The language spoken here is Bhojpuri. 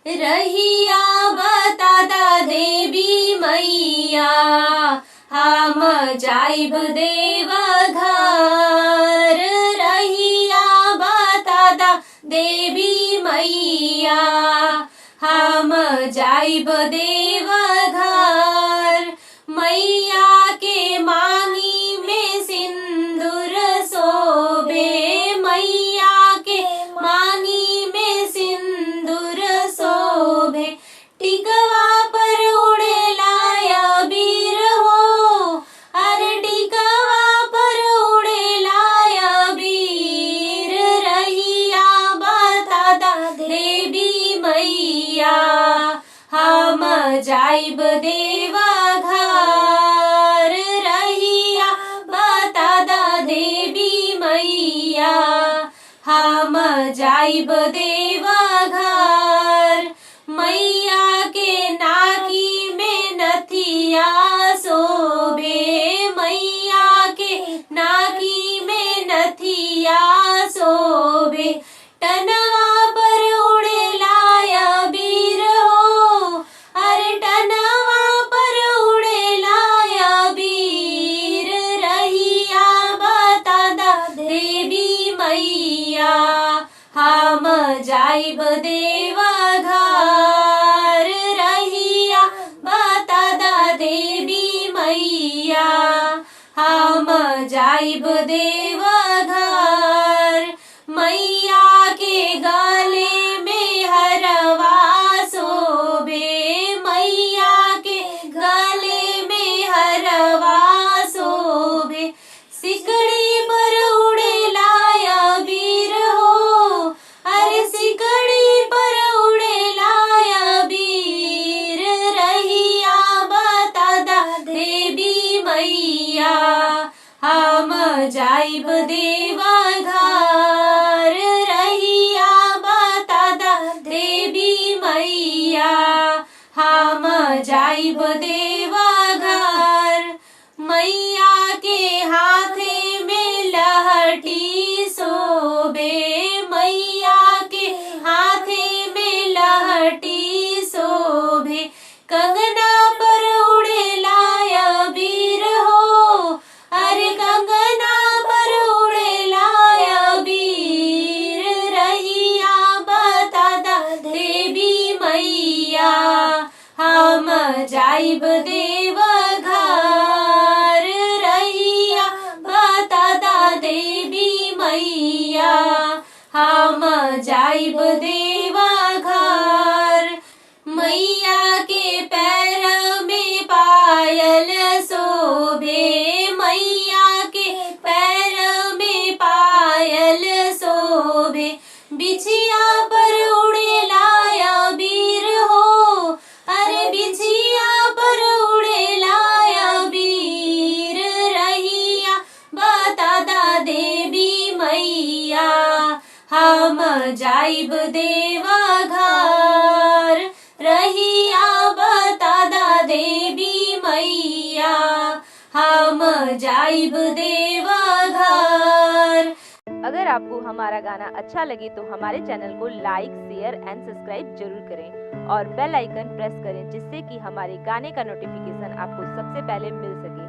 रहिया बतादा देवी मैया, हम जाइब देवघर। रहिया बतादा देवी मैया, हम जाइब देवघर। मैया के मांगी में सिंदूर शोभे, मैया के मांगी में सिंदूर शोभे। टिकवा पर उड़ेला अबीर हो, अरे टिकवा पर उड़ेला अबीर। रहिया बतादा देवी मैया, हम जाइब देवघर। रहिया बतादा देवी मैया, हम जाइब देवघर। मैया के नाकी में नथिया शोभे, मैया के नाकी में नथिया शोभे। टनवा पर उड़ेला अबीर हो, अरे टनवा पर उड़ेला अबीर। रहिया बतादा देवी मैया, हम जाइब देवघर। रहिया बतादा देवी मैया, हम जाइब देवघर। मैया के गले में हरवा शोभे, मैया के गले में हरवा शोभे। सिकड़ी पर उड़ेला अबीर हो, अरे सिकड़ी पर उड़ेला अबीर। रहिया बतादा देवी मैया, हम जाइब देवघर। रहिया बतादा देवी मैया, हम जाइब देवघर। मैया के हाथे में लहठी शोभे, मैया के हाथे में लहठी शोभे। कंगना पर उड़ेला अबीर हो, अरे कंगना पर उड़ेला अबीर। रहिया बतादा देवी मैया, हम जाइब देवघर। रहिया बतादा देवी मैया, हम जाइब देवघर। मैया के पैर में पायल शोभे, मैया के पैर में पायल शोभे। बिछिया पर उड़ेला अबीर हो, अरे बिछिया पर उड़ेला अबीर। रहिया बतादा देवी मैया, हम जाइब देवघर। रहिया बतादा देवी मैया, हम जाइब देवघर। अगर आपको हमारा गाना अच्छा लगे तो हमारे चैनल को लाइक, शेयर एंड सब्सक्राइब जरूर करें और बेल आइकन प्रेस करें, जिससे कि हमारे गाने का नोटिफिकेशन आपको सबसे पहले मिल सके।